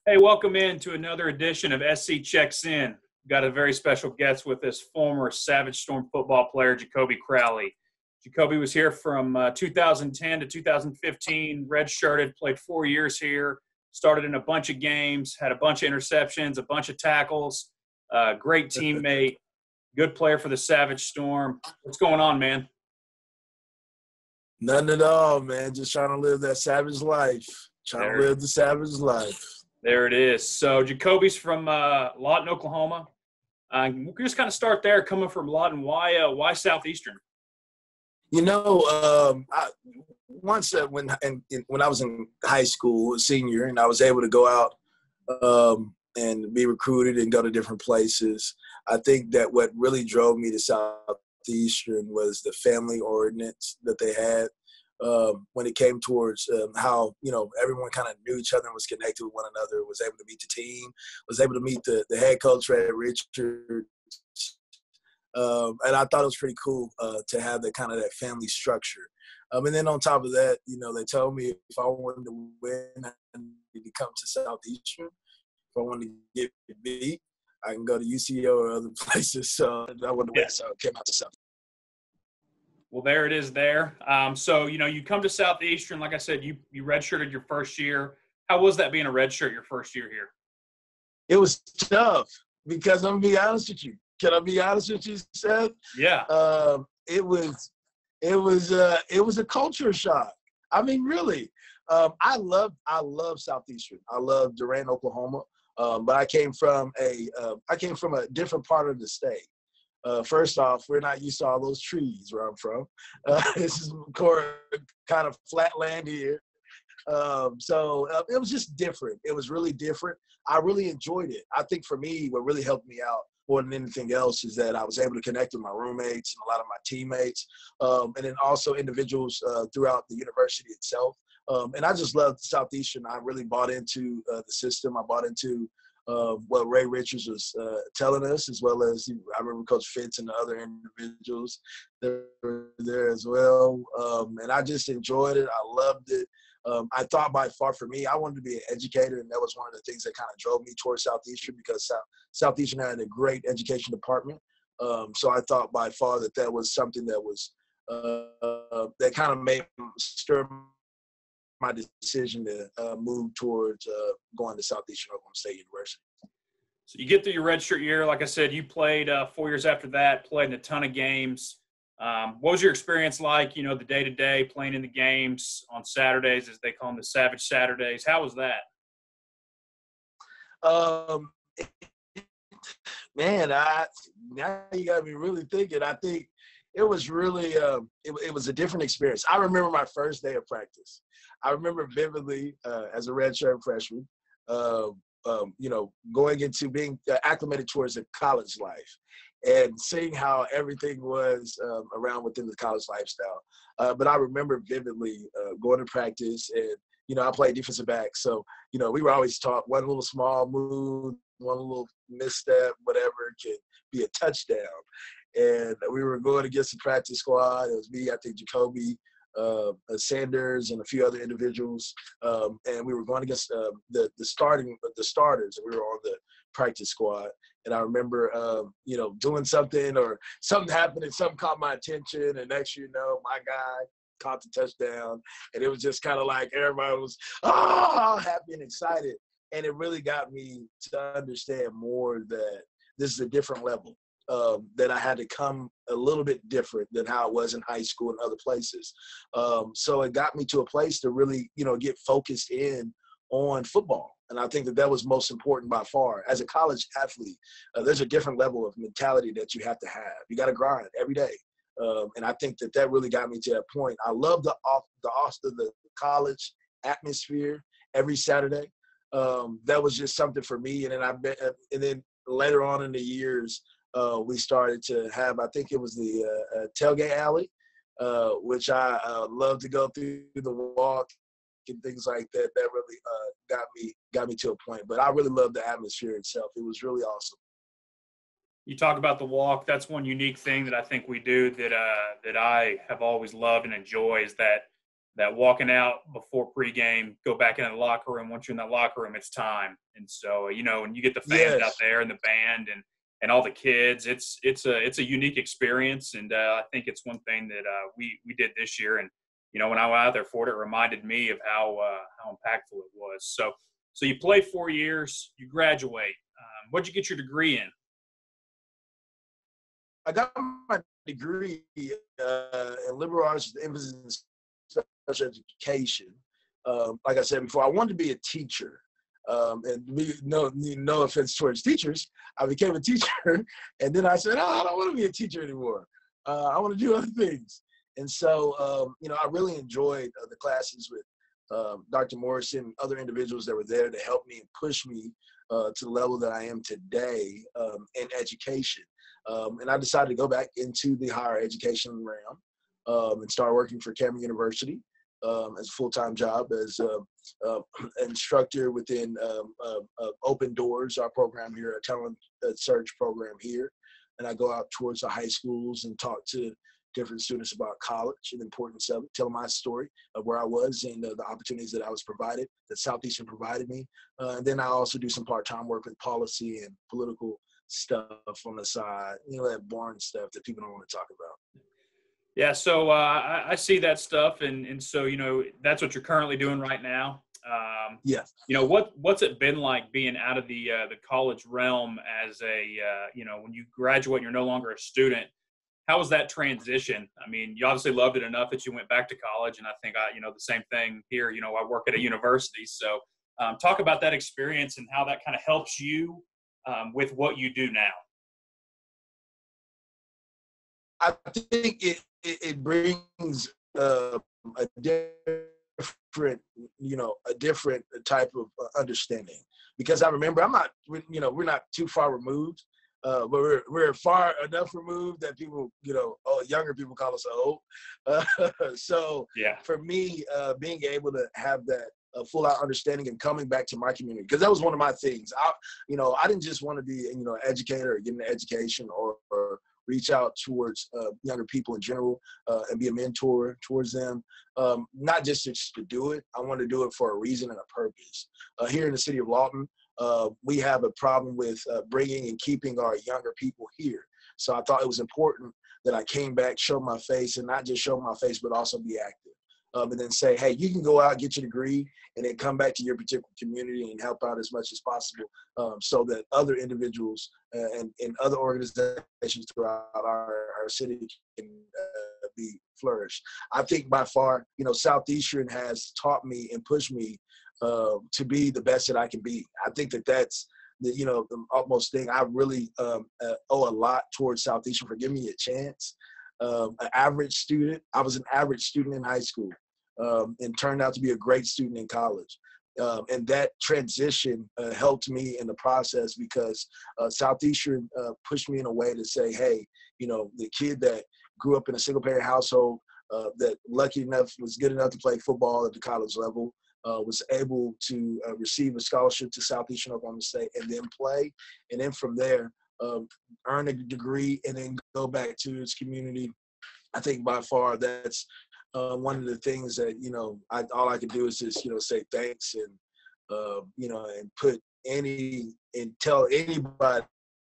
Hey, welcome in to another edition of SC Checks In. We've got a very special guest with us, former Savage Storm football player Jacobi Crowley. Jacobi was here from 2010 to 2015, redshirted, played 4 years here, started in a bunch of games, had a bunch of interceptions, a bunch of tackles, great teammate, good player for the Savage Storm. What's going on, man? Nothing at all, man. Just trying to live that savage life. Trying to live the savage life. There it is. So Jacobi's from Lawton, Oklahoma. We'll just kind of start there, coming from Lawton. Why Southeastern? You know, when I was in high school, a senior, and I was able to go out and be recruited and go to different places, I think that what really drove me to Southeastern was the family ordinance that they had. When it came towards how, everyone kind of knew each other and was connected with one another, was able to meet the team, was able to meet the head coach, Red Richards. And I thought it was pretty cool to have that family structure. And then on top of that, they told me if I wanted to win, I needed to come to Southeastern. If I wanted to get beat, I can go to UCO or other places. So I wanted to win, so I came out to Southeastern. Well, there it is there. So, you come to Southeastern. Like I said, you redshirted your first year. How was that being a redshirt your first year here? It was tough because I'm going to be honest with you. Can I be honest with you, Seth? Yeah. It was a culture shock. I mean, really. I love Southeastern. I love Durant, Oklahoma. But I came from a different part of the state. First off, we're not used to all those trees where I'm from. This is kind of flat land here. So it was just different. It was really different. I really enjoyed it. I think for me, what really helped me out more than anything else is that I was able to connect with my roommates and a lot of my teammates, and then also individuals throughout the university itself. And I just loved Southeastern. I really bought into the system. I bought into what Ray Richards was telling us, as well as I remember Coach Fitz and the other individuals that were there as well. And I just enjoyed it. I loved it. I thought by far for me, I wanted to be an educator, and that was one of the things that kind of drove me towards Southeastern because Southeastern had a great education department. So I thought by far that was something that was that kind of made stir my decision to move towards going to Southeastern Oklahoma State University. So you get through your redshirt year. Like I said, you played 4 years after that, played in a ton of games. What was your experience like, the day-to-day, playing in the games on Saturdays, as they call them, the Savage Saturdays? How was that? Man, now you got me really thinking. I think it was really it was a different experience. I remember my first day of practice. I remember vividly as a redshirt freshman, going into being acclimated towards a college life and seeing how everything was around within the college lifestyle. But I remember vividly going to practice, and, I played defensive back. So, we were always taught one little small move, one little misstep, whatever, could be a touchdown. And we were going against the practice squad. It was me, I think, Jacobi, Sanders, and a few other individuals. And we were going against the starters, and we were on the practice squad. And I remember, doing something or something happened and something caught my attention. And next my guy caught the touchdown. And it was just kind of like everybody was happy and excited. And it really got me to understand more that this is a different level. That I had to come a little bit different than how it was in high school and other places. So it got me to a place to really, get focused in on football. And I think that was most important by far. As a college athlete, there's a different level of mentality that you have to have. You got to grind every day. And I think that really got me to that point. I love the college atmosphere every Saturday. That was just something for me. And then later on in the years, we started to have, I think it was the tailgate alley, which I love to go through the walk and things like that. That really got me to a point. But I really loved the atmosphere itself. It was really awesome. You talk about the walk. That's one unique thing that I think we do that I have always loved and enjoy is that that walking out before pregame, go back into the locker room. Once you're in that locker room, it's time. And so, you know, and you get the fans out Yes. there and the band and all the kids. It's a unique experience, and I think it's one thing that we did this year. And you know, when I went out there for it, it reminded me of how impactful it was. So you play 4 years, you graduate. What'd you get your degree in? I got my degree in liberal arts with emphasis in special education. Like I said before, I wanted to be a teacher. No offense towards teachers, I became a teacher, and then I said, I don't want to be a teacher anymore. I want to do other things. And so, you know, I really enjoyed the classes with Dr. Morrison and other individuals that were there to help me and push me to the level that I am today in education. And I decided to go back into the higher education realm and start working for Cameron University as a full-time job as an instructor within Open Doors, our program here, a talent search program here. And I go out towards the high schools and talk to different students about college and the importance of it, tell my story of where I was and the opportunities that I was provided, that Southeastern provided me. And then I also do some part-time work with policy and political stuff on the side, you know, that boring stuff that people don't want to talk about. Yeah, so I see that stuff, and so, you know, that's what you're currently doing right now. Yeah. You know, what's it been like being out of the college realm as a, you know, when you graduate and you're no longer a student? How was that transition? I mean, you obviously loved it enough that you went back to college, and I think you know, the same thing here. You know, I work at a university, so talk about that experience and how that kind of helps you with what you do now. I think it brings a different, you know, a different type of understanding, because I remember we're not too far removed. But we're far enough removed that people, you know, younger people call us old. So yeah, for me, being able to have that full out understanding and coming back to my community, because that was one of my things. I didn't just want to be, you know, an educator or get an education or reach out towards younger people in general and be a mentor towards them. Not just to do it. I want to do it for a reason and a purpose. Here in the city of Lawton, we have a problem with bringing and keeping our younger people here. So I thought it was important that I came back, show my face, and not just show my face, but also be active. And then say, hey, you can go out, get your degree, and then come back to your particular community and help out as much as possible so that other individuals and other organizations throughout our city can be flourished. I think by far, you know, Southeastern has taught me and pushed me to be the best that I can be. I think that's the utmost thing. I really owe a lot towards Southeastern for giving me a chance. An average student. I was an average student in high school and turned out to be a great student in college. And that transition helped me in the process because Southeastern pushed me in a way to say, hey, you know, the kid that grew up in a single-parent household that lucky enough was good enough to play football at the college level, was able to receive a scholarship to Southeastern Oklahoma State and then play. And then from there, earn a degree and then go back to its community. I think by far that's one of the things that, you know, all I can do is just, you know, say thanks and, you know, and tell anybody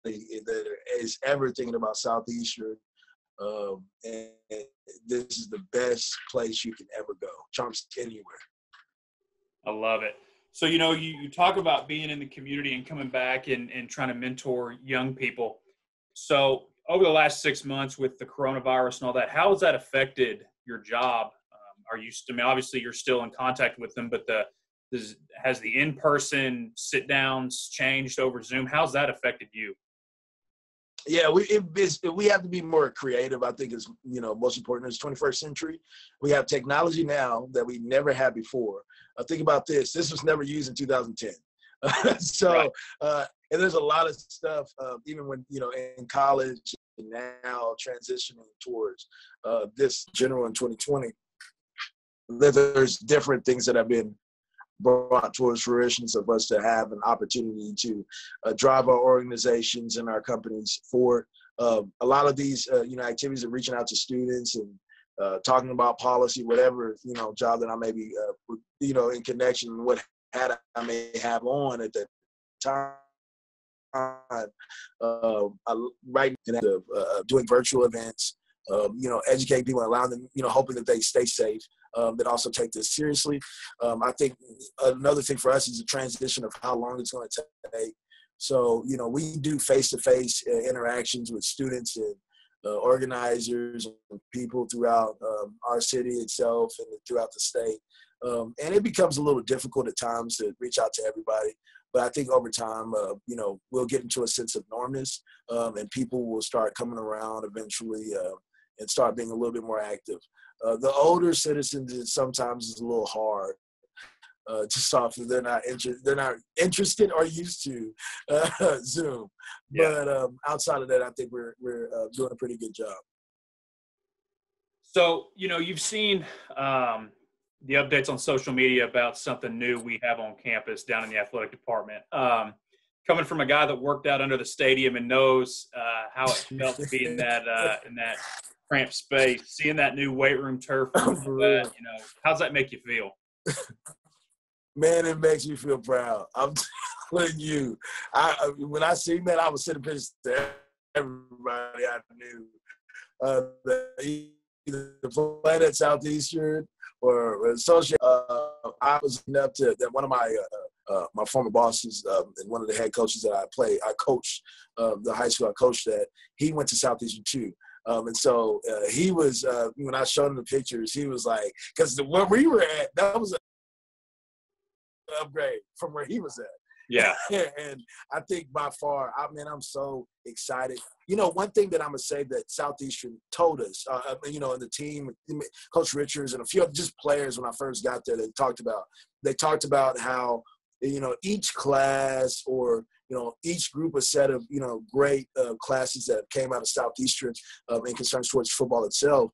that is ever thinking about Southeastern, and this is the best place you can ever go. Trumps anywhere. I love it. So, you know, you talk about being in the community and coming back and trying to mentor young people. So over the last 6 months with the coronavirus and all that, how has that affected your job? Obviously you're still in contact with them, but has the in-person sit-downs changed over Zoom? How's that affected you? Yeah, we have to be more creative. I think is, you know, most important. It's 21st century. We have technology now that we never had before. Think about this. This was never used in 2010. So, right. And there's a lot of stuff, even when, you know, in college and now transitioning towards this general in 2020, there's different things that have been brought towards fruition of us to have an opportunity to drive our organizations and our companies forward. A lot of these, you know, activities of reaching out to students and talking about policy, whatever, job that I may be, in connection with what hat I may have on at the time. Right now, doing virtual events, educate people, allowing them, hoping that they stay safe, that also take this seriously. I think another thing for us is the transition of how long it's going to take. So, we do face-to-face interactions with students and organizers and people throughout our city itself and throughout the state. And it becomes a little difficult at times to reach out to everybody. But I think over time, we'll get into a sense of normness, and people will start coming around eventually and start being a little bit more active. The older citizens, it sometimes is a little hard to stop. They're not interested or used to Zoom. Yeah. But outside of that, I think we're doing a pretty good job. So, you've seen the updates on social media about something new we have on campus down in the athletic department. Coming from a guy that worked out under the stadium and knows how it felt to be in that cramped space, seeing that new weight room turf, how's that make you feel? Man, it makes me feel proud. I'm telling you, when I seen that, I was sending pictures to everybody I knew. Either played at Southeastern or associated. I was enough to that one of my former bosses and one of the head coaches that I coached the high school I coached at. He went to Southeastern too. And so he was, when I showed him the pictures, he was like, because where we were at, that was an upgrade from where he was at. Yeah. And I think by far, I'm so excited. One thing that I'm going to say that Southeastern told us, and the team, Coach Richards and a few other just players when I first got there, they talked about how, each class or, each group, a set of, great classes that came out of Southeastern in concerns towards football itself,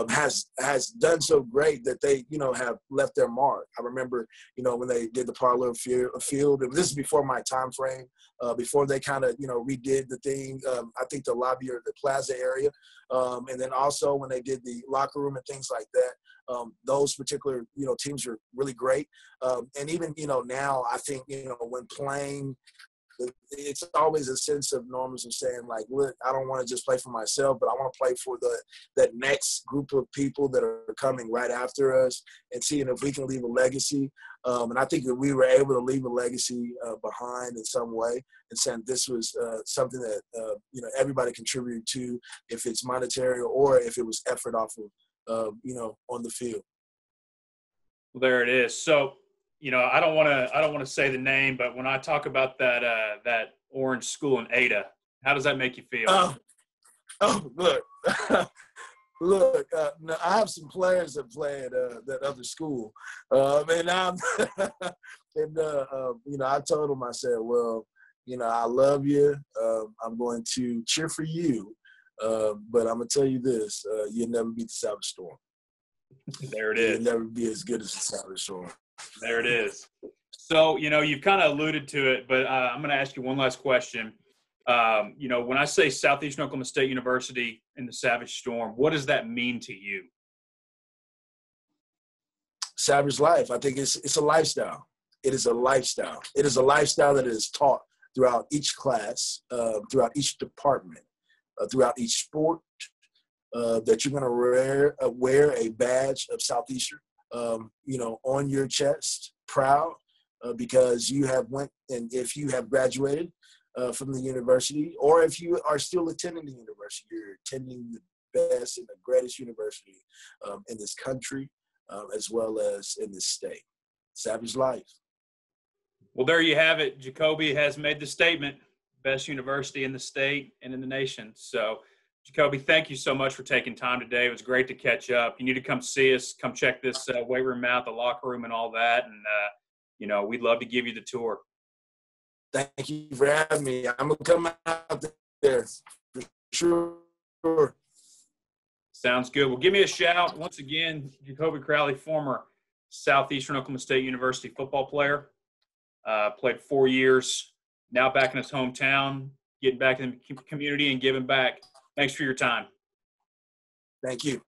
has done so great that they, have left their mark. I remember, when they did the parlor field, and this is before my time frame, before they kind of, redid the thing. I think the lobby or the plaza area. And then also when they did the locker room and things like that, those particular, teams are really great. And even, now I think, when playing, it's always a sense of norms of saying, like, look, I don't want to just play for myself, but I want to play for that next group of people that are coming right after us and seeing if we can leave a legacy. And I think that we were able to leave a legacy behind in some way, and saying this was something that, everybody contributed to, if it's monetary or if it was effort off of, on the field. Well, there it is. So, I don't want to say the name, but when I talk about that orange school in Ada, how does that make you feel? Look, look. Now I have some players that play at that other school, and I'm, and I told them, I said, well, I love you. I'm going to cheer for you, but I'm gonna tell you this: you'll never beat the Savage Storm. There it is. You'll never be as good as the Savage Storm. There it is. So, you've kind of alluded to it, but I'm going to ask you one last question. When I say Southeastern Oklahoma State University and the Savage Storm, what does that mean to you? Savage life. I think it's a lifestyle. It is a lifestyle. It is a lifestyle that is taught throughout each class, throughout each department, throughout each sport, that you're going to wear a badge of Southeastern. On your chest, proud, because you have went, and if you have graduated from the university, or if you are still attending the university, you're attending the best and the greatest university in this country, as well as in this state. Savage life. Well, there you have it. Jacobi has made the statement, best university in the state and in the nation. So, Jacobi, thank you so much for taking time today. It was great to catch up. You need to come see us, come check this weight room out, the locker room and all that. And, we'd love to give you the tour. Thank you for having me. I'm going to come out there for sure. Sounds good. Well, give me a shout. Once again, Jacobi Crowley, former Southeastern Oklahoma State University football player, played 4 years, now back in his hometown, getting back in the community and giving back. Thanks for your time. Thank you.